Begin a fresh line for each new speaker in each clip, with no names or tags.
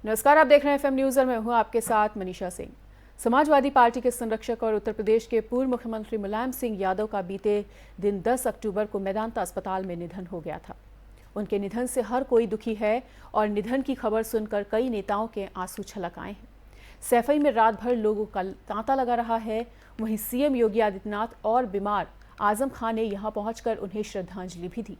नमस्कार, आप देख रहे हैं एफएम न्यूज़ और मैं हूं आपके साथ मनीषा सिंह। समाजवादी पार्टी के संरक्षक और उत्तर प्रदेश के पूर्व मुख्यमंत्री मुलायम सिंह यादव का बीते दिन 10 अक्टूबर को मेदांता अस्पताल में निधन हो गया था। उनके निधन से हर कोई दुखी है और निधन की खबर सुनकर कई नेताओं के आंसू छलक आए हैं। सैफई में रात भर लोगों का तांता लगा रहा है। वहीं सीएम योगी आदित्यनाथ और बीमार आजम खान ने यहां पहुंचकर उन्हें श्रद्धांजलि भी दी।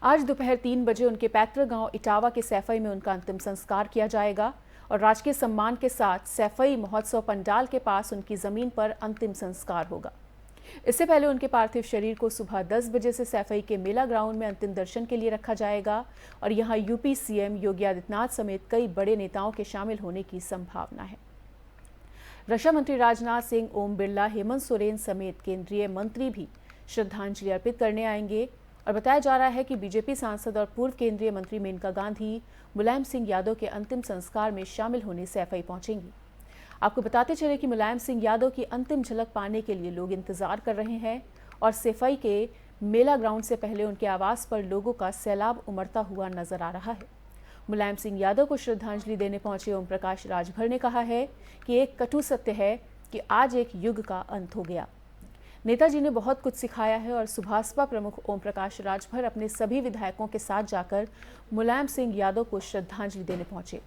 आज दोपहर 3 बजे उनके पैतृक गांव इटावा के सैफई में उनका अंतिम संस्कार किया जाएगा और राजकीय सम्मान के साथ सैफई महोत्सव पंडाल के पास उनकी जमीन पर अंतिम संस्कार होगा। इससे पहले उनके पार्थिव शरीर को सुबह 10 बजे से सैफई के मेला ग्राउंड में अंतिम दर्शन के लिए रखा जाएगा और यहां यूपी सीएम योगी आदित्यनाथ समेत कई बड़े नेताओं के शामिल होने की संभावना है। रक्षा मंत्री राजनाथ सिंह, ओम बिरला, हेमंत सोरेन समेत केंद्रीय मंत्री भी श्रद्धांजलि अर्पित करने आएंगे और बताया जा रहा है कि बीजेपी सांसद और पूर्व केंद्रीय मंत्री मेनका गांधी मुलायम सिंह यादव के अंतिम संस्कार में शामिल होने सैफई पहुंचेंगी। आपको बताते चले कि मुलायम सिंह यादव की अंतिम झलक पाने के लिए लोग इंतजार कर रहे हैं और सैफई के मेला ग्राउंड से पहले उनके आवास पर लोगों का सैलाब उमड़ता हुआ नजर आ रहा है। मुलायम सिंह यादव को श्रद्धांजलि देने पहुंचे ओम प्रकाश राजभर ने कहा है कि एक कटु सत्य है कि आज एक युग का अंत हो गया। नेताजी ने बहुत कुछ सिखाया है और सुभाषपा प्रमुख ओम प्रकाश राजभर अपने सभी विधायकों के साथ जाकर मुलायम सिंह यादव को श्रद्धांजलि देने पहुंचे।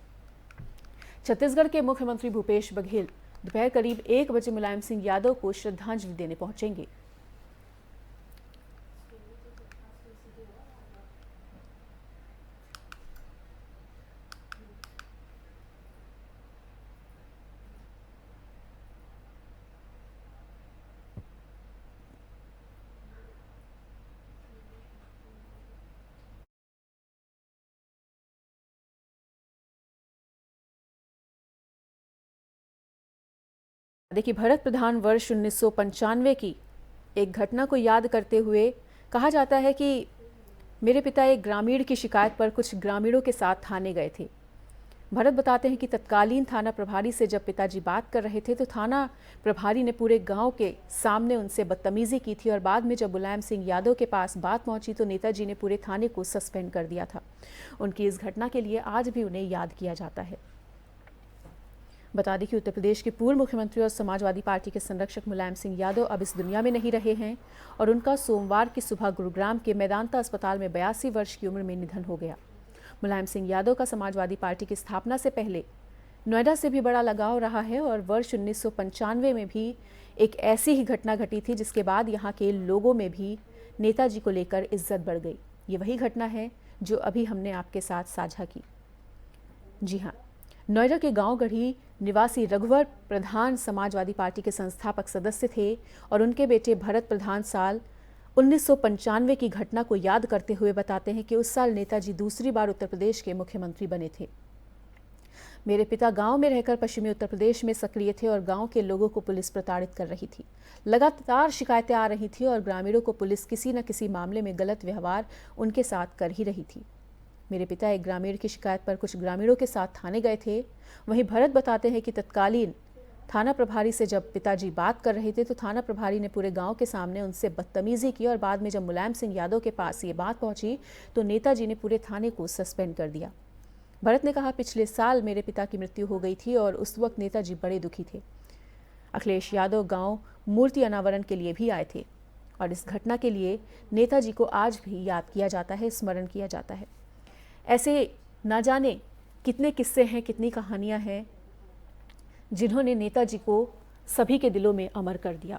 छत्तीसगढ़ के मुख्यमंत्री भूपेश बघेल दोपहर करीब 1 बजे मुलायम सिंह यादव को श्रद्धांजलि देने पहुंचेंगे। देखिए, भरत प्रधान वर्ष 1995 की एक घटना को याद करते हुए कहा जाता है कि मेरे पिता एक ग्रामीण की शिकायत पर कुछ ग्रामीणों के साथ थाने गए थे। भरत बताते हैं कि तत्कालीन थाना प्रभारी से जब पिताजी बात कर रहे थे तो थाना प्रभारी ने पूरे गांव के सामने उनसे बदतमीजी की थी और बाद में जब मुलायम सिंह यादव के पास बात पहुंची तो नेताजी ने पूरे थाने को सस्पेंड कर दिया था। उनकी इस घटना के लिए आज भी उन्हें याद किया जाता है। बता दें कि उत्तर प्रदेश के पूर्व मुख्यमंत्री और समाजवादी पार्टी के संरक्षक मुलायम सिंह यादव अब इस दुनिया में नहीं रहे हैं और उनका सोमवार की सुबह गुरुग्राम के मेदांता अस्पताल में 82 वर्ष की उम्र में निधन हो गया। मुलायम सिंह यादव का समाजवादी पार्टी की स्थापना से पहले नोएडा से भी बड़ा लगाव रहा है और वर्ष 1995 में भी एक ऐसी ही घटना घटी थी जिसके बाद यहाँ के लोगों में भी नेताजी को लेकर इज्जत बढ़ गई। ये वही घटना है जो अभी हमने आपके साथ साझा की। जी हाँ, नोएडा के गांव गढ़ी निवासी रघुवर प्रधान समाजवादी पार्टी के संस्थापक सदस्य थे और उनके बेटे भरत प्रधान साल 1995 की घटना को याद करते हुए बताते हैं कि उस साल नेताजी दूसरी बार उत्तर प्रदेश के मुख्यमंत्री बने थे। मेरे पिता गांव में रहकर पश्चिमी उत्तर प्रदेश में सक्रिय थे और गांव के लोगों को पुलिस प्रताड़ित कर रही थी। लगातार शिकायतें आ रही थी और ग्रामीणों को पुलिस किसी न किसी मामले में गलत व्यवहार उनके साथ कर ही रही थी। मेरे पिता एक ग्रामीण की शिकायत पर कुछ ग्रामीणों के साथ थाने गए थे। वहीं भरत बताते हैं कि तत्कालीन थाना प्रभारी से जब पिताजी बात कर रहे थे तो थाना प्रभारी ने पूरे गांव के सामने उनसे बदतमीजी की और बाद में जब मुलायम सिंह यादव के पास ये बात पहुंची तो नेताजी ने पूरे थाने को सस्पेंड कर दिया। भरत ने कहा, पिछले साल मेरे पिता की मृत्यु हो गई थी और उस वक्त नेताजी बड़े दुखी थे। अखिलेश यादव गाँव मूर्ति अनावरण के लिए भी आए थे और इस घटना के लिए नेताजी को आज भी याद किया जाता है, स्मरण किया जाता है। ऐसे ना जाने कितने किस्से हैं, कितनी कहानियां हैं जिन्होंने नेताजी को सभी के दिलों में अमर कर दिया।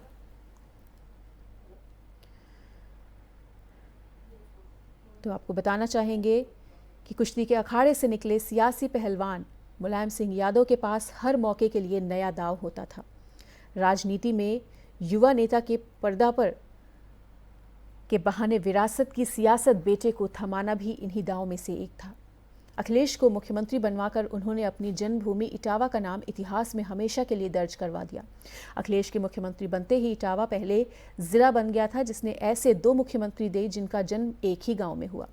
तो आपको बताना चाहेंगे कि कुश्ती के अखाड़े से निकले सियासी पहलवान मुलायम सिंह यादव के पास हर मौके के लिए नया दांव होता था। राजनीति में युवा नेता के पर्दा पर के बहाने विरासत की सियासत बेटे को थमाना भी इन्हीं दांव में से एक था। अखिलेश को मुख्यमंत्री बनवाकर उन्होंने अपनी जन्मभूमि इटावा का नाम इतिहास में हमेशा के लिए दर्ज करवा दिया। अखिलेश के मुख्यमंत्री बनते ही इटावा पहले जिला बन गया था जिसने ऐसे 2 मुख्यमंत्री दिए जिनका जन्म एक ही गांव में हुआ।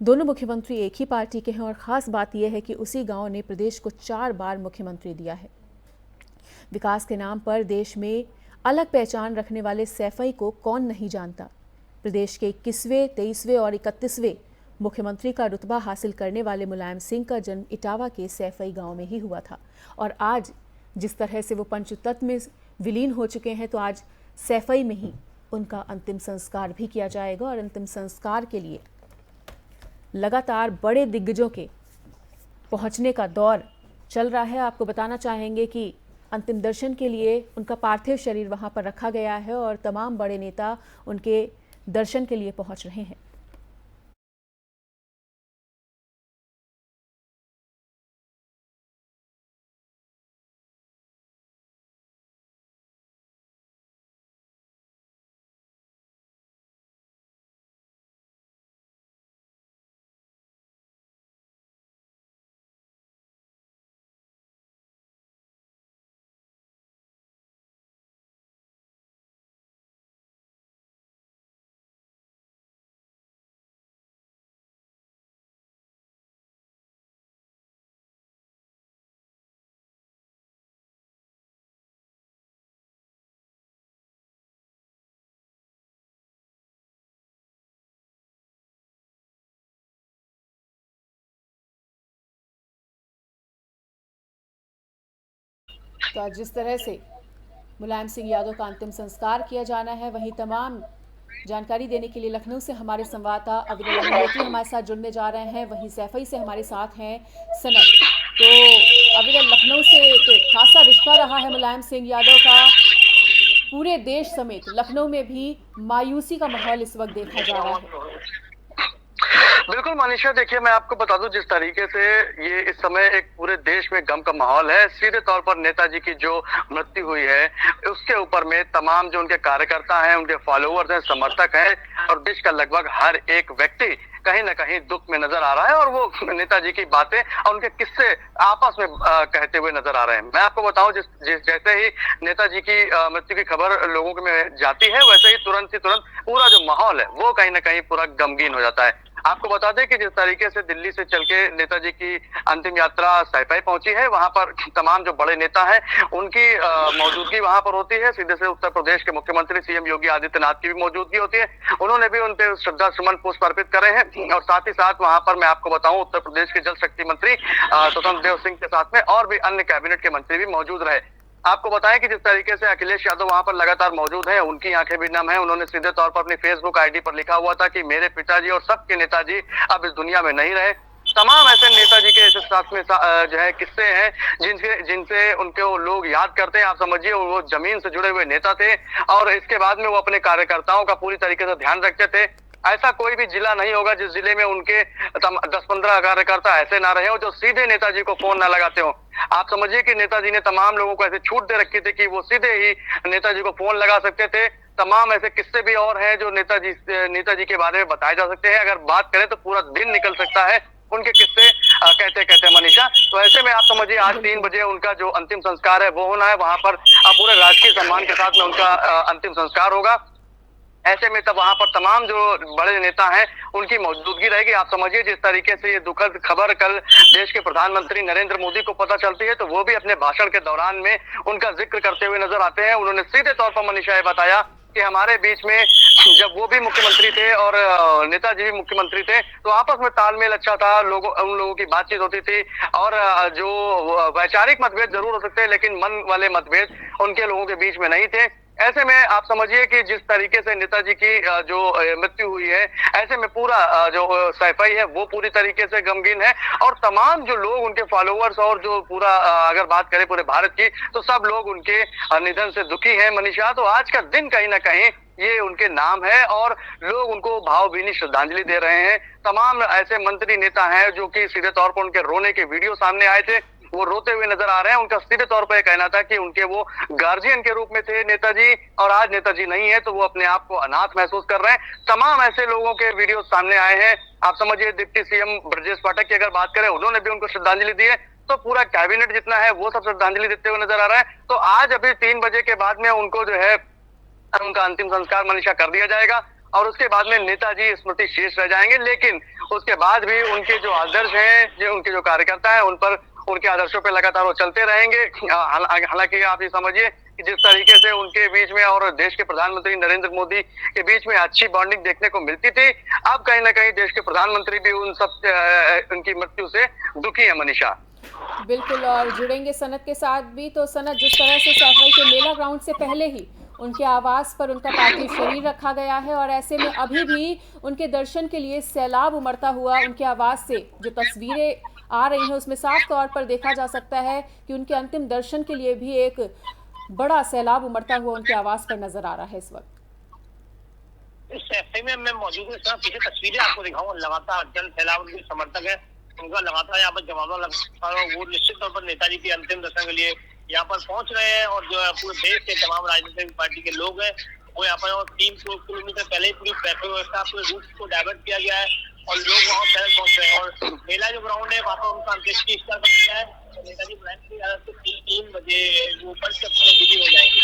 दोनों मुख्यमंत्री एक ही पार्टी के हैं और खास बात यह है कि उसी गांव ने प्रदेश को 4 बार मुख्यमंत्री दिया है। विकास के नाम पर देश में अलग पहचान रखने वाले सैफई को कौन नहीं जानता। प्रदेश के 21वें, 23वें और 31वें मुख्यमंत्री का रुतबा हासिल करने वाले मुलायम सिंह का जन्म इटावा के सैफई गांव में ही हुआ था और आज जिस तरह से वो पंचतत्व में विलीन हो चुके हैं, तो आज सैफई में ही उनका अंतिम संस्कार भी किया जाएगा। और अंतिम संस्कार के लिए लगातार बड़े दिग्गजों के पहुंचने का दौर चल रहा है। आपको बताना चाहेंगे कि अंतिम दर्शन के लिए उनका पार्थिव शरीर वहां पर रखा गया है और तमाम बड़े नेता उनके दर्शन के लिए पहुंच रहे हैं। तो आज जिस तरह से मुलायम सिंह यादव का अंतिम संस्कार किया जाना है, वहीं तमाम जानकारी देने के लिए लखनऊ से हमारे संवाददाता अविरल अहमद हमारे साथ जुड़ने जा रहे हैं। वहीं सैफई से हमारे साथ हैं सनत। तो अविरल, लखनऊ से एक खासा रिश्ता रहा है मुलायम सिंह यादव का। पूरे देश समेत लखनऊ में भी मायूसी का माहौल इस वक्त देखा जा रहा है।
बिल्कुल मनीषा, देखिए मैं आपको बता दूं, जिस तरीके से ये इस समय एक पूरे देश में गम का माहौल है। सीधे तौर पर नेताजी की जो मृत्यु हुई है उसके ऊपर में तमाम जो उनके कार्यकर्ता हैं, उनके फॉलोअर्स हैं, समर्थक हैं और देश का लगभग हर एक व्यक्ति कहीं ना कहीं दुख में नजर आ रहा है और वो नेताजी की बातें और उनके किस्से आपस में कहते हुए नजर आ रहे हैं। मैं आपको बताऊं, जैसे ही नेताजी की मृत्यु की खबर लोगों में जाती है, वैसे ही तुरंत पूरा जो माहौल है वो कहीं ना कहीं पूरा गमगीन हो जाता है। आपको बता दें कि जिस तरीके से दिल्ली से चल के नेताजी की अंतिम यात्रा सैफई पहुंची है, वहां पर तमाम जो बड़े नेता हैं उनकी मौजूदगी वहां पर होती है। सीधे से उत्तर प्रदेश के मुख्यमंत्री सीएम योगी आदित्यनाथ की भी मौजूदगी होती है। उन्होंने भी उन पे श्रद्धा सुमन पुष्प अर्पित करे हैं और साथ ही साथ वहां पर मैं आपको बताऊं, उत्तर प्रदेश के जल शक्ति मंत्री स्वतंत्र देव सिंह के साथ में और भी अन्य कैबिनेट के मंत्री भी मौजूद रहे। आपको बताएं कि जिस तरीके से अखिलेश यादव वहां पर लगातार मौजूद हैं, उनकी आंखें भी नम हैं। उन्होंने सीधे तौर पर अपनी फेसबुक आईडी पर लिखा हुआ था कि मेरे पिताजी और सबके नेताजी अब इस दुनिया में नहीं रहे। तमाम ऐसे नेताजी के ऐसे साथ में जो है किस्से हैं जिनसे उनके वो लोग याद करते हैं। आप समझिए वो जमीन से जुड़े हुए नेता थे और इसके बाद में वो अपने कार्यकर्ताओं का पूरी तरीके से ध्यान रखते थे। ऐसा कोई भी जिला नहीं होगा जिस जिले में उनके 10-15 कार्यकर्ता ऐसे ना रहे हो जो सीधे नेताजी को फोन ना लगाते हो। आप समझिए कि नेताजी ने तमाम लोगों को ऐसे छूट दे रखी थी कि वो सीधे ही नेताजी को फोन लगा सकते थे। तमाम ऐसे किस्से भी और हैं जो नेताजी के बारे में बताए जा सकते हैं। अगर बात करें तो पूरा दिन निकल सकता है उनके किस्से कहते कहते मनीषा। तो ऐसे में आप समझिए आज 3 बजे उनका जो अंतिम संस्कार है वो होना है। वहां पर पूरे राजकीय सम्मान के साथ में उनका अंतिम संस्कार होगा। ऐसे में तब वहां पर तमाम जो बड़े नेता हैं उनकी मौजूदगी रहेगी। आप समझिए जिस तरीके से ये दुखद खबर कल देश के प्रधानमंत्री नरेंद्र मोदी को पता चलती है तो वो भी अपने भाषण के दौरान में उनका जिक्र करते हुए नजर आते हैं। उन्होंने सीधे तौर पर मनीषा ये बताया कि हमारे बीच में जब वो भी मुख्यमंत्री थे और नेताजी भी मुख्यमंत्री थे तो आपस में तालमेल अच्छा था, उन लोगों की बातचीत होती थी और जो वैचारिक मतभेद जरूर हो सकते हैं लेकिन मन वाले मतभेद उनके लोगों के बीच में नहीं थे। ऐसे में आप समझिए कि जिस तरीके से नेताजी की जो मृत्यु हुई है, ऐसे में पूरा जो सैफई है वो पूरी तरीके से गमगीन है और तमाम जो लोग उनके फॉलोअर्स और जो पूरा अगर बात करें पूरे भारत की तो सब लोग उनके निधन से दुखी हैं मनीषा। तो आज का दिन कहीं ना कहीं ये उनके नाम है और लोग उनको भावभीनी श्रद्धांजलि दे रहे हैं। तमाम ऐसे मंत्री नेता हैं जो कि सीधे तौर पर उनके रोने के वीडियो सामने आए थे, वो रोते हुए नजर आ रहे हैं। उनका सीधे तौर पर यह कहना था कि उनके वो गार्जियन के रूप में थे नेताजी और आज नेताजी नहीं है तो वो अपने आप को अनाथ महसूस कर रहे हैं। तमाम ऐसे लोगों के वीडियो सामने आए हैं। आप समझिए डिप्टी सीएम ब्रजेश पाठक की अगर बात करें, उन्होंने भी उनको श्रद्धांजलि दी है। तो पूरा कैबिनेट जितना है वो सब श्रद्धांजलि देते हुए नजर आ रहा है। तो आज अभी 3 बजे के बाद में उनको जो है उनका अंतिम संस्कार मनीषा कर दिया जाएगा और उसके बाद में नेताजी स्मृति शेष रह जाएंगे। लेकिन उसके बाद भी उनके जो आदर्श हैं, जो उनके जो कार्यकर्ता हैं, उन पर उनके आदर्शों पे लगातार वो चलते रहेंगे। हालांकि आप ये समझिए कि जिस तरीके से उनके बीच में और देश के प्रधानमंत्री नरेंद्र मोदी के बीच में अच्छी बॉन्डिंग देखने को मिलती थी, अब कहीं ना कहीं देश के प्रधानमंत्री भी उन सब उनकी मृत्यु से दुखी है मनीषा।
बिल्कुल, और जुड़ेंगे सनत के साथ भी। तो सनत, जिस तरह से सैफई के मेला ग्राउंड से पहले ही उनके आवास पर उनका पार्थिव शरीर रखा गया है, और ऐसे में अभी भी उनके दर्शन के लिए सैलाब उमड़ता हुआ उनके आवास से जो तस्वीरें आ रही हैं उसमें साफ तौर पर देखा जा सकता है कि उनके अंतिम दर्शन के लिए भी एक बड़ा सैलाब उमड़ता हुआ उनके आवास पर नजर आ रहा है इस वक्त।
इस सैफई में मैं मौजूद हूँ, पीछे तस्वीरें आपको दिखाऊंगा। लगातार जन सैलाब उनके समर्थक है, उनका लगातार यहाँ पर जमावड़ा लगा, वो निश्चित तौर पर नेताजी के अंतिम दर्शन के लिए यहाँ पर पहुंच रहे हैं। और जो है पूरे देश के तमाम राजनीतिक पार्टी के लोग हैं वो यहाँ पर 3 किलोमीटर पहले ही पूरी ट्रैफिक व्यवस्था, पूरे रूट को डाइवर्ट किया गया है और लोग वहाँ पहले पहुंच रहे हैं। और मेला जो ग्राउंड है वहाँ पर उनका अंत्येष्टि स्थल बन गया है। नेताजी की 3 बजे वो ऊपर से अपने बिजी हो जाएंगे।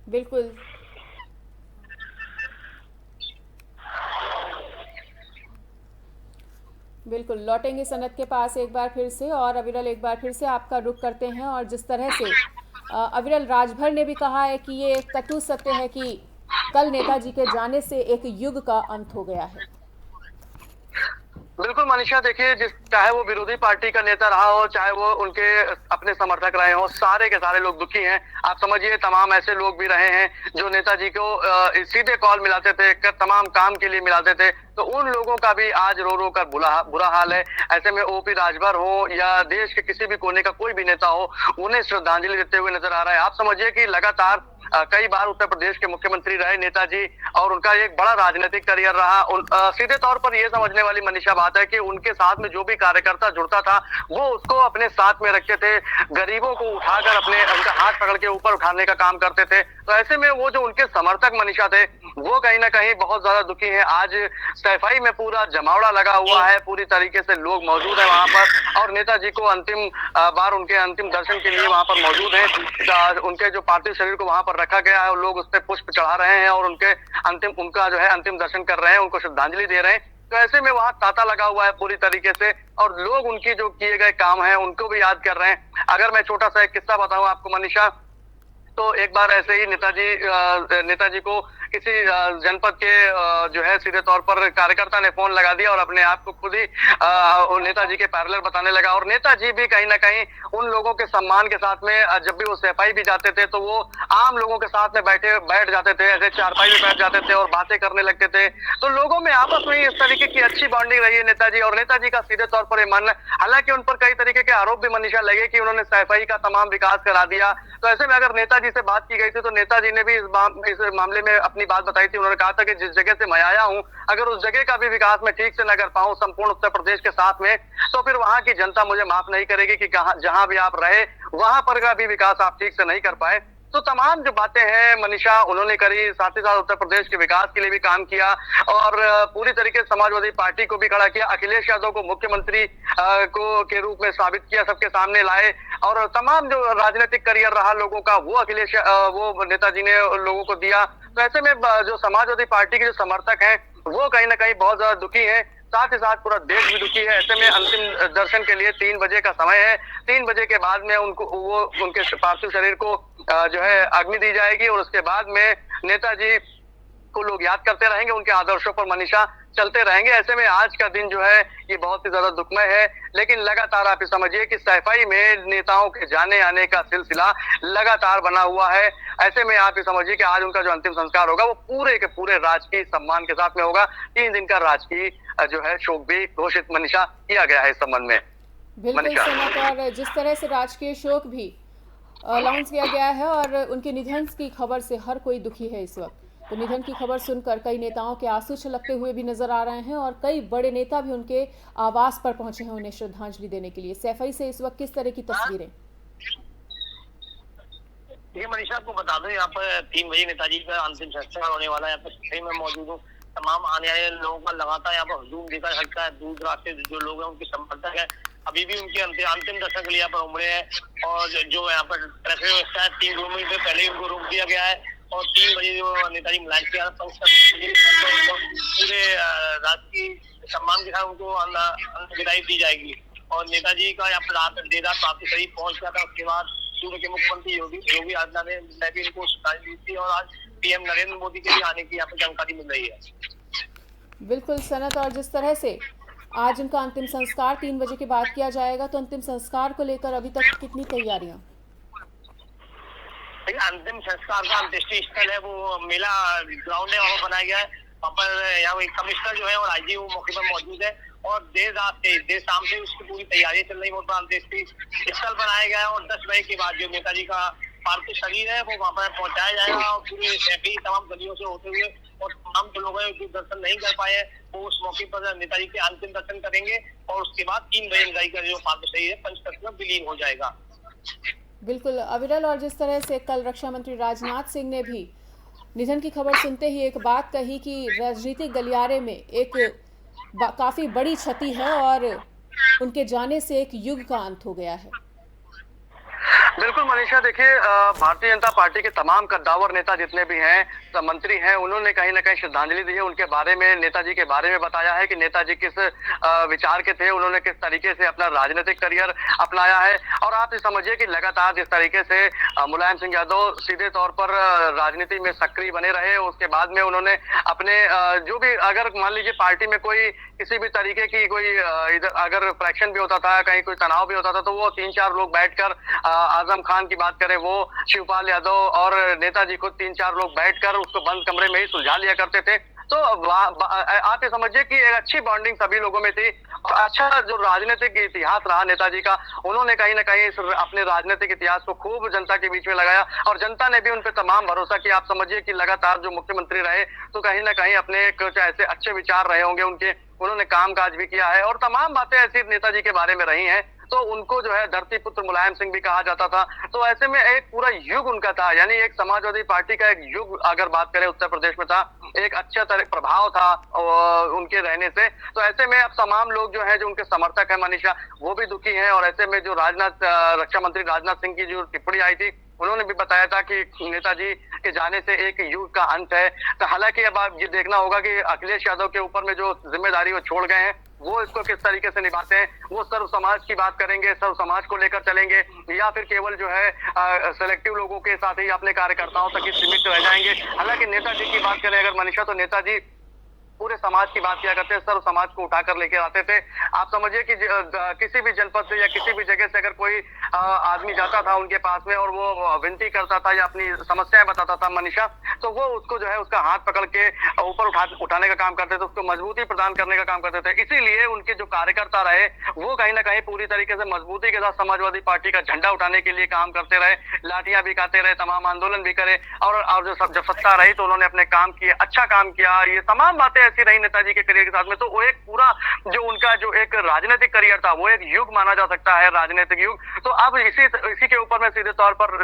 बिल्कुल, बिल्कुल लौटेंगे सनत के पास एक बार फिर से। और अविरल, एक बार फिर से आपका रुख करते हैं। और जिस तरह से अविरल, राजभर ने भी कहा है कि ये कटु सत्य है कि कल नेताजी के जाने से एक युग का अंत हो गया है।
बिल्कुल मनीषा, देखिए चाहे वो विरोधी पार्टी का नेता रहा हो, चाहे वो उनके अपने समर्थक रहे हो, सारे के सारे लोग दुखी हैं। आप समझिए तमाम ऐसे लोग भी रहे हैं जो नेताजी को सीधे कॉल मिलाते थे, तमाम काम के लिए मिलाते थे, तो उन लोगों का भी आज रो रो कर बुरा हाल है। ऐसे में ओपी राजभर हो या देश के किसी भी कोने का कोई भी नेता हो, उन्हें श्रद्धांजलि देते हुए नजर आ रहा है। आप समझिए कि लगातार कई बार उत्तर प्रदेश के मुख्यमंत्री रहे नेताजी और उनका एक बड़ा राजनीतिक करियर रहा। सीधे तौर पर यह समझने वाली मनीषा बात है कि उनके साथ में जो भी कार्यकर्ता जुड़ता था वो उसको अपने साथ में रखते थे, गरीबों को उठाकर अपने उनका हाथ पकड़ के ऊपर उठाने का काम करते थे। तो ऐसे में वो जो उनके समर्थक मनीषा थे वो कहीं ना कहीं बहुत ज्यादा दुखी हैं। आज सैफई में पूरा जमावड़ा लगा हुआ है, पूरी तरीके से लोग मौजूद है वहां पर और नेताजी को अंतिम बार उनके अंतिम दर्शन के लिए वहां पर मौजूद है। उनके जो पार्थिव शरीर को वहां पर रखा गया है और लोग उस पर पुष्प चढ़ा रहे हैं और उनका जो है अंतिम दर्शन कर रहे हैं, उनको श्रद्धांजलि दे रहे हैं। तो ऐसे में वहां तांता लगा हुआ है पूरी तरीके से और लोग उनकी जो किए गए काम है उनको भी याद कर रहे हैं। अगर मैं छोटा सा एक किस्सा बताऊं आपको मनीषा, तो एक बार ऐसे ही नेताजी को किसी जनपद के जो है सीधे तौर पर कार्यकर्ता ने फोन लगा दिया और अपने आप को खुद ही नेताजी के पैरेलल बताने लगा। और नेताजी भी कहीं ना कहीं उन लोगों के सम्मान के साथ में जब भी वो सैफई भी जाते थे तो वो आम लोगों के साथ में बैठ जाते थे, ऐसे चारपाई में बैठ जाते थे और बातें करने लगते थे। तो लोगों में आपस में इस तरीके की अच्छी बॉन्डिंग रही है नेताजी और नेताजी का सीधे तौर पर मन, हालांकि उन पर कई तरीके के आरोप भी मनीषा लगे कि उन्होंने सैफई का तमाम विकास करा दिया। तो ऐसे में अगर नेताजी से बात की गई थी तो नेताजी ने भी इस मामले में अपनी बात बताई थी। उन्होंने कहा था कि जिस जगह से मैं आया हूं अगर उस जगह का भी विकास मैं ठीक से न कर पाऊं संपूर्ण उत्तर प्रदेश के साथ में, तो फिर वहां की जनता मुझे माफ नहीं करेगी कि जहां भी आप रहे वहां पर का भी विकास आप ठीक से नहीं कर पाए। तो तमाम जो बातें हैं मनीषा उन्होंने करी, साथ ही साथ उत्तर प्रदेश के विकास के लिए भी काम किया और पूरी तरीके से समाजवादी पार्टी को भी खड़ा किया, अखिलेश यादव को मुख्यमंत्री के रूप में साबित किया, सबके सामने लाए और तमाम जो राजनीतिक करियर रहा लोगों का वो नेताजी ने लोगों को दिया। तो ऐसे में जो समाजवादी पार्टी के जो समर्थक हैं वो कहीं ना कहीं बहुत ज्यादा दुखी है, साथ ही साथ पूरा देश भी दुखी है। ऐसे में अंतिम दर्शन के लिए 3 बजे का समय है, 3 बजे के बाद में उनके पार्थिव शरीर को जो है अग्नि दी जाएगी और उसके बाद में नेताजी को लोग याद करते रहेंगे, उनके आदर्शों पर मनीषा चलते रहेंगे। ऐसे में आज का दिन जो है ये बहुत ही ज्यादा दुखमय है, लेकिन लगातार आप ये समझिए कि सैफई में नेताओं के जाने आने का सिलसिला लगातार बना हुआ है। ऐसे में आप ये समझिए कि आज उनका जो अंतिम संस्कार होगा वो पूरे के पूरे राजकीय सम्मान के साथ में होगा। 3 दिन का राजकीय जो है शोक भी घोषित मनीषा किया गया है इस संबंध में।
बिल्कुल सनत, और जिस तरह से राजकीय शोक भी अनाउंस किया गया है और उनके निधन की खबर से हर कोई दुखी है इस वक्त। तो निधन की खबर सुनकर कई नेताओं के आंसू छलकते हुए भी नजर आ रहे हैं और कई बड़े नेता भी उनके आवास पर पहुंचे हैं उन्हें श्रद्धांजलि देने के लिए। सैफई से इस वक्त किस तरह की तस्वीरें?
ये मनीषा आपको बता दूं, यहाँ पर 3 बजे नेताजी का अंतिम संस्कार होने वाला है। यहाँ पर सैफई में मौजूद हूँ, तमाम आने वाले लोगों का लगातार यहाँ पर हुजूम देखा जा सकता है। दूर दराज से जो लोग हैं उनके समर्थक है अभी भी उनके अंतिम दर्शन के लिए यहाँ पर उमड़े हैं और जो यहाँ पर ट्रैफिक व्यवस्था है 3 किलोमीटर पहले ही उनको रोक दिया गया है और 3 बजे जो नेताजी मिलान किया पूरे राजकीय सम्मान के साथ उनको विदाई दी जाएगी और नेताजी का यहाँ पर देर रात पार्थिव शरीर पहुंच गया था। उसके बाद पूर्व के मुख्यमंत्री योगी आदित्यनाथ ने भी इनको श्रद्धांजलि दी थी और आज पीएम नरेंद्र मोदी के भी आने की यहाँ पे जानकारी मिल रही है।
बिल्कुल सनत, और जिस तरह से आज उनका अंतिम संस्कार 3 बजे के बाद किया जाएगा, तो अंतिम संस्कार को लेकर अभी तक कितनी तैयारियां?
अंतिम संस्कार का अंत्येष्टि स्थल है वो मेला ग्राउंड है, वहाँ बनाया गया है। वहाँ पर यहाँ कमिश्नर जो है और आईजी वो मौके पर मौजूद है और देर शाम से उसकी पूरी तैयारी चल रही है। वहाँ अंत्येष्टि स्थल बनाया गया है और 10 बजे के बाद जो नेताजी का पार्थिव शरीर है वो वहाँ पर पहुंचाया जाएगा और पूरे शहरी तमाम गलियों से होते हुए और तमाम जो लोग हैं जो दर्शन नहीं कर पाए हैं वो उस मौके पर नेताजी के अंतिम दर्शन करेंगे और उसके बाद 3 बजे नेताजी का जो पार्थिव शरीर है पंचतत्व में विलीन हो जाएगा।
बिल्कुल अविरल, और जिस तरह से कल रक्षा मंत्री राजनाथ सिंह ने भी निधन की खबर सुनते ही एक बात कही कि राजनीतिक गलियारे में एक काफी बड़ी क्षति है और उनके जाने से एक युग का अंत हो गया है।
बिल्कुल मनीषा, देखिए भारतीय जनता पार्टी के तमाम कद्दावर नेता जितने भी हैं, मंत्री हैं, उन्होंने कहीं ना कहीं श्रद्धांजलि दी है। उनके बारे में, नेताजी के बारे में बताया है कि नेताजी किस विचार के थे, उन्होंने किस तरीके से अपना राजनीतिक करियर अपनाया है। और आप ये समझिए कि लगातार जिस तरीके से मुलायम सिंह यादव सीधे तौर पर राजनीति में सक्रिय बने रहे, उसके बाद में उन्होंने अपने जो भी, अगर मान लीजिए पार्टी में कोई किसी भी तरीके की कोई इधर अगर फ्रैक्शन भी होता था, कहीं कोई तनाव भी होता था, तो वो 3-4 लोग बैठकर, आजम खान की बात करें, वो शिवपाल यादव और नेताजी खुद 3-4 लोग बैठकर उसको बंद कमरे में ही सुलझा लिया करते थे। तो आप ये समझिए कि एक अच्छी बॉन्डिंग सभी लोगों में थी। अच्छा जो राजनीतिक इतिहास रहा नेताजी का, उन्होंने कहीं ना कहीं अपने राजनीतिक इतिहास को खूब जनता के बीच में लगाया और जनता ने भी उन पर तमाम भरोसा किया। आप समझिए कि लगातार जो मुख्यमंत्री रहे तो कहीं ना कहीं अपने कुछ ऐसे अच्छे विचार रहे होंगे उनके, उन्होंने काम काज भी किया है और तमाम बातें ऐसी नेताजी के बारे में रही हैं। तो उनको जो है धरती पुत्र मुलायम सिंह भी कहा जाता था। तो ऐसे में एक पूरा युग उनका था, यानी एक समाजवादी पार्टी का एक युग अगर बात करें उत्तर प्रदेश में था, एक अच्छा तरह प्रभाव था उनके रहने से। तो ऐसे में अब तमाम लोग जो है, जो उनके समर्थक है मनीषा, वो भी दुखी हैं। और ऐसे में जो रक्षा मंत्री राजनाथ सिंह की जो टिप्पणी आई थी, उन्होंने भी बताया था कि नेताजी के जाने से एक युग का अंत है। तो हालांकि अब आप ये देखना होगा कि अखिलेश यादव के ऊपर में जो जिम्मेदारी वो छोड़ गए हैं, वो इसको किस तरीके से निभाते हैं। वो सर्व समाज की बात करेंगे, सर्व समाज को लेकर चलेंगे, या फिर केवल जो है सेलेक्टिव लोगों के साथ ही अपने कार्यकर्ताओं तक ही सीमित रह जाएंगे। हालांकि नेताजी की बात करें अगर मनीषा, तो नेताजी पूरे समाज की बात किया करते, सर्व समाज को उठाकर लेकर आते थे। आप समझिए कि किसी भी जनपद से या किसी भी जगह से अगर कोई आदमी जाता था उनके पास में और वो विनती करता था या अपनी समस्याएं बताता था मनीषा, तो वो उसको जो है उसका हाथ पकड़ के ऊपर उठाने का काम करते थे, उसको मजबूती प्रदान करने का काम करते थे। इसीलिए उनके जो कार्यकर्ता रहे वो कहीं ना कहीं पूरी तरीके से मजबूती के साथ समाजवादी पार्टी का झंडा उठाने के लिए काम करते रहे, लाठियां भी खाते रहे, तमाम आंदोलन भी करे और जब सत्ता रही तो उन्होंने अपने काम किए, अच्छा काम किया। ये तमाम बातें ऐसी रही नेताजी के करियर के साथ में। तो वो एक पूरा जो उनका जो एक राजनीतिक करियर था वो एक युग माना जा सकता है, राजनीतिक युग। तो अब इसी के ऊपर में सीधे तौर पर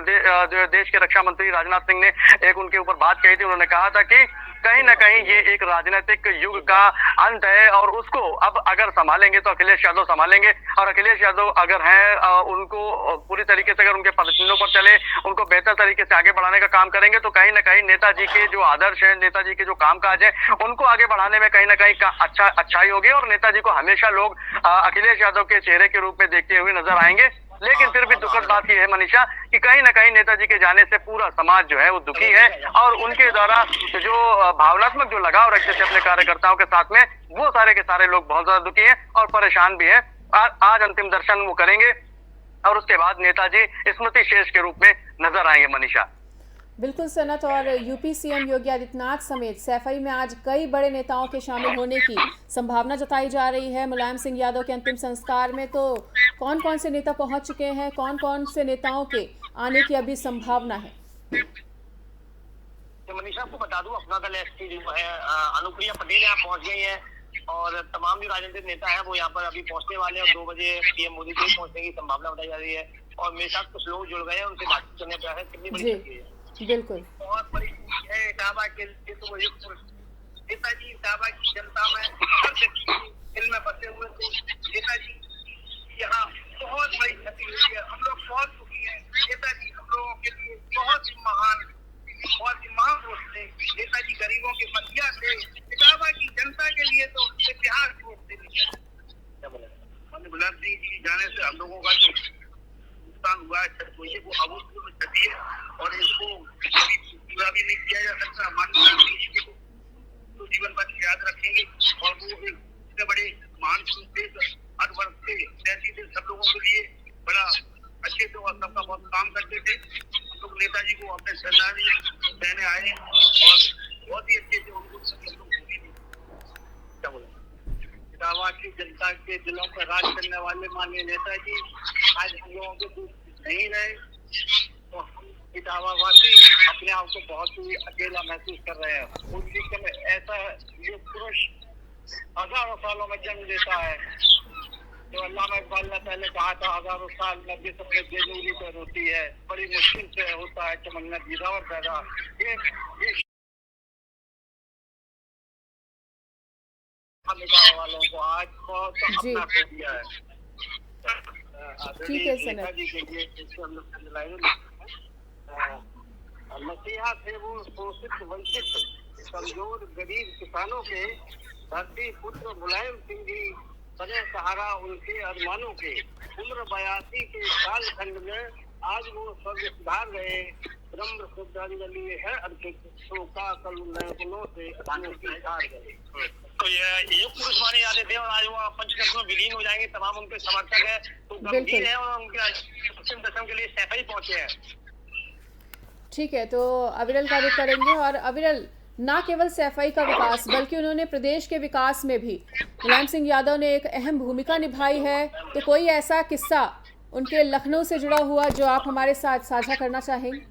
जो देश के रक्षा मंत्री राजनाथ सिंह ने एक उनके ऊपर बात कही थी। उन्होंने कहा था कि कहीं ना कहीं ये एक राजनीतिक युग का अंत है और उसको अब अगर संभालेंगे तो अखिलेश यादव संभालेंगे। और अखिलेश यादव अगर हैं, उनको पूरी तरीके से अगर उनके पदचिन्हों पर चले, उनको बेहतर तरीके से आगे बढ़ाने का काम करेंगे तो कहीं ना कहीं नेताजी के जो आदर्श हैं, नेताजी के जो कामकाज है, उनको आगे बढ़ाने में कहीं ना कहीं अच्छाई होगी और नेताजी को हमेशा लोग अखिलेश यादव के चेहरे के रूप में देखते हुए नजर आएंगे। लेकिन फिर भी दुखद बात यह है मनीषा कि कहीं ना कहीं नेताजी के जाने से पूरा समाज जो है वो दुखी है और उनके द्वारा जो भावनात्मक जो लगाव रखते थे अपने कार्यकर्ताओं के साथ में, वो सारे के सारे लोग बहुत ज्यादा दुखी हैं और परेशान भी हैं। आज अंतिम दर्शन वो करेंगे और उसके बाद नेताजी स्मृति शेष के रूप में नजर आएंगे मनीषा।
बिल्कुल सनत, और यूपी सीएम योगी आदित्यनाथ समेत सैफई में आज कई बड़े नेताओं के शामिल होने की संभावना जताई जा रही है मुलायम सिंह यादव के अंतिम संस्कार में। तो कौन कौन से नेता पहुंच चुके हैं, कौन कौन से नेताओं के आने की अभी संभावना है?
तो मनीषा आपको बता दूं, अपना दल एसपी जो है अनुप्रिया पटेल यहाँ पहुंच गई है और तमाम जो राजनीतिक नेता है वो यहाँ पर अभी पहुंचने वाले हैं और 2 बजे पीएम मोदी के पहुंचने की संभावना बताई जा रही है। और मेरे साथ कुछ लोग जुड़ गए हैं, उनसे बातचीत करने का है। कितनी बड़ी है?
बिल्कुल
बहुत बड़ी है इटावा के लिए। तो नेताजी इटावा की जनता में हर व्यक्ति दिल में बसे हुए थे। नेताजी यहाँ बहुत बड़ी क्षति हुई है, हम लोग बहुत दुखी हैं। नेताजी हम लोगों के लिए बहुत ही महान पुरुष थे। नेताजी गरीबों के मसीहा थे। इटावा की जनता के लिए तो इतिहास मुलायम सिंह जी जाने से हम लोगों का जो नुकसान हुआ है वो रहने आए और बहुत ही अच्छे से उनको क्या बोला इटावा की जनता के दिलों पर राज करने वाले माननीय नेताजी आज हम लोगों के बीच नहीं रहे तो हम इटावा वासी अपने आप को बहुत ही अकेला महसूस कर रहे हैं। उनकी समय ऐसा ये पुरुष हजारों सालों में जन्म देता है जो अल्लामा इकबाल ने पहले कहा था, हजारों साल में जिस अपने बेनूरी पर होती है बड़ी मुश्किल से होता है चमकना दीदावर पैदा। ये इटावा वालों को आज बहुत
जी
अपना खो दिया है।
ठीक है सनत।
नेताजी के लिए जिसको हम लोग मसीहा थे वो शोषित वंचित कमजोर गरीब किसानों के धरती पुत्र मुलायम सिंह जी बने सहारा उनके अरमानों के। उम्र 82 के कालखंड में आज वो स्वर्ग सुधार गए। ब्रह्म श्रद्धांजलि है अर्पित शोका कल नयनों से हार गए। तो ये पुरुष माने जाते थे और आज वो पंचतत्व में विलीन हो जाएंगे। तमाम उनके समर्थक है तो गंभीर है और उनके अंतिम दशम के लिए सैफई पहुंचे हैं।
ठीक है, तो अविरल का रुख करेंगे। और अविरल, ना केवल सैफई का विकास बल्कि उन्होंने प्रदेश के विकास में भी मुलायम सिंह यादव ने एक अहम भूमिका निभाई है। तो कोई ऐसा किस्सा उनके लखनऊ से जुड़ा हुआ जो आप हमारे साथ साझा करना चाहेंगे?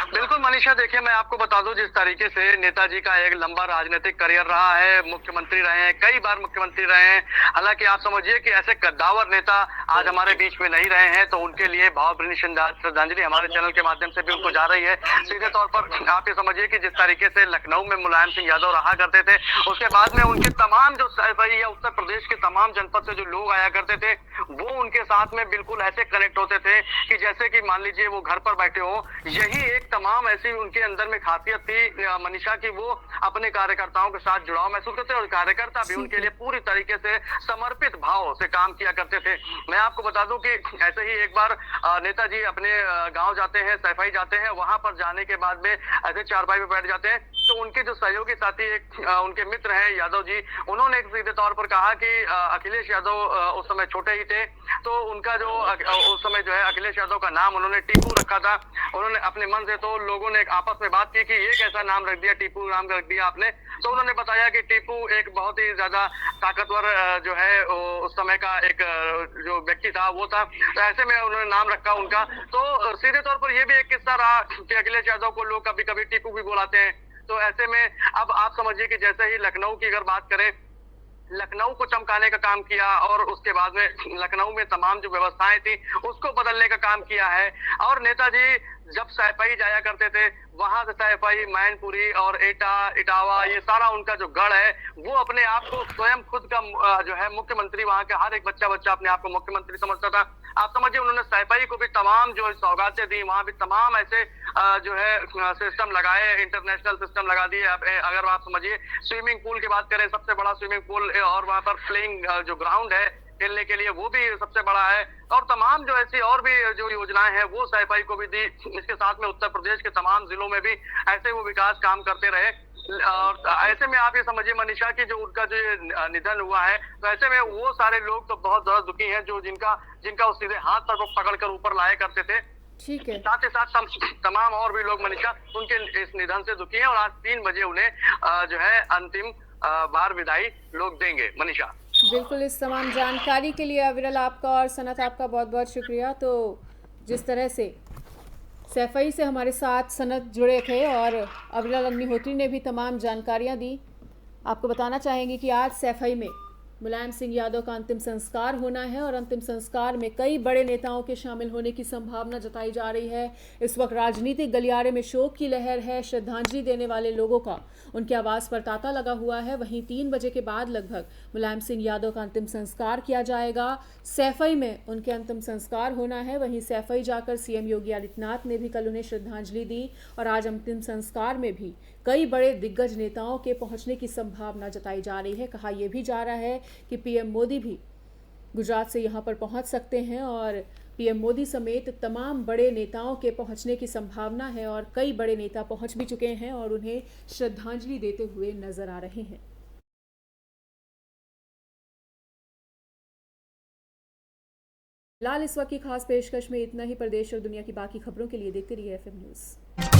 बिल्कुल मनीषा, देखिए मैं आपको बता दूं जिस तरीके से नेताजी का एक लंबा राजनीतिक करियर रहा है, मुख्यमंत्री रहे हैं, कई बार मुख्यमंत्री रहे हैं। हालांकि आप समझिए कि ऐसे कद्दावर नेता आज हमारे बीच में नहीं रहे हैं, तो उनके लिए भावभीनी श्रद्धांजलि हमारे चैनल के माध्यम से भी उनको जा रही है। सीधे तौर पर आप ये समझिए कि जिस तरीके से लखनऊ में मुलायम सिंह यादव रहा करते थे, उसके बाद में उनके तमाम जो या उत्तर प्रदेश के तमाम जनपद से जो लोग आया करते थे वो उनके साथ में बिल्कुल ऐसे कनेक्ट होते थे कि जैसे कि मान लीजिए वो घर पर बैठे हो। यही एक तमाम ऐसी उनके अंदर में खासियत थी मनीषा की वो अपने कार्यकर्ताओं के साथ जुड़ाव महसूस करते और कार्यकर्ता भी उनके लिए पूरी तरीके से समर्पित भाव से काम किया करते थे। मैं आपको बता दूं कि ऐसे ही एक बार नेताजी अपने गांव जाते हैं, सैफई जाते हैं, वहां पर जाने के बाद में ऐसे चारपाई पे बैठ जाते हैं तो उनके जो सहयोगी साथी एक उनके मित्र हैं यादव जी, उन्होंने एक सीधे तौर पर कहा कि अखिलेश यादव उस समय छोटे ही थे तो उनका जो उस समय जो है अखिलेश यादव का नाम उन्होंने टीपू रखा था। उन्होंने अपने मन से, तो लोगों ने आपस में बात की कि ये कैसा नाम रख दिया, टीपू नाम रख दिया आपने। तो उन्होंने बताया कि टीपू एक बहुत ही ज्यादा ताकतवर जो है उस समय का एक जो व्यक्ति था वो था, तो ऐसे में उन्होंने नाम रखा उनका। तो सीधे तौर पर ये भी एक किस्सा रहा कि अखिलेश यादव को लोग कभी कभी टीपू भी बुलाते हैं। तो ऐसे में अब आप समझिए कि जैसे ही लखनऊ की अगर बात करें, लखनऊ को चमकाने का काम किया और उसके बाद में लखनऊ में तमाम जो व्यवस्थाएं थी उसको बदलने का काम किया है। और नेताजी जब सैफई जाया करते थे वहां से सैफई, मैनपुरी और एटा, इटावा, ये सारा उनका जो गढ़ है वो अपने आप को स्वयं खुद का जो है मुख्यमंत्री, वहां के हर एक बच्चा अपने आप को मुख्यमंत्री समझता था। आप समझिए उन्होंने सैफई को भी तमाम जो सौगातें दी, वहां भी तमाम ऐसे जो है सिस्टम लगाए, इंटरनेशनल सिस्टम लगा दिए। अगर आप समझिए स्विमिंग पूल की बात करें, सबसे बड़ा स्विमिंग पूल और वहां पर प्लेइंग जो ग्राउंड है खेलने के लिए वो भी सबसे बड़ा है। और तमाम जो ऐसी और भी जो योजनाएं हैं वो सैफई को भी दी। इसके साथ में उत्तर प्रदेश के तमाम जिलों में भी ऐसे वो विकास काम करते रहे। और ऐसे में आप ये समझिए मनीषा की जो उनका जो निधन हुआ है, तो ऐसे में वो सारे लोग तो बहुत ज्यादा दुखी हैं जो जिनका उस सीधे हाथ पर पकड़कर ऊपर लाया करते थे।
ठीक है,
साथ ही साथ तमाम और भी लोग मनीषा उनके इस निधन से दुखी हैं और आज 3 बजे उन्हें जो है अंतिम बार विदाई लोग देंगे। मनीषा,
बिल्कुल, इस तमाम जानकारी के लिए अविरल आपका और सनत आपका बहुत बहुत शुक्रिया। तो जिस तरह से सैफई से हमारे साथ सनत जुड़े थे और अविरल अग्निहोत्री ने भी तमाम जानकारियां दी, आपको बताना चाहेंगे कि आज सैफई में मुलायम सिंह यादव का अंतिम संस्कार होना है और अंतिम संस्कार में कई बड़े नेताओं के शामिल होने की संभावना जताई जा रही है। इस वक्त राजनीतिक गलियारे में शोक की लहर है। श्रद्धांजलि देने वाले लोगों का उनके आवास पर तांता लगा हुआ है। वहीं 3 बजे के बाद लगभग मुलायम सिंह यादव का अंतिम संस्कार किया जाएगा। सैफई में उनके अंतिम संस्कार होना है। वहीं सैफई जाकर सीएम योगी आदित्यनाथ ने भी कल उन्हें श्रद्धांजलि दी और आज अंतिम संस्कार में भी कई बड़े दिग्गज नेताओं के पहुंचने की संभावना जताई जा रही है। कहा यह भी जा रहा है कि पीएम मोदी भी गुजरात से यहां पर पहुंच सकते हैं और पीएम मोदी समेत तमाम बड़े नेताओं के पहुंचने की संभावना है और कई बड़े नेता पहुंच भी चुके हैं और उन्हें श्रद्धांजलि देते हुए नजर आ रहे हैं। फिलहाल इस वक्त की खास पेशकश में इतना ही। प्रदेश और दुनिया की बाकी खबरों के लिए देखते रहिए FM न्यूज़।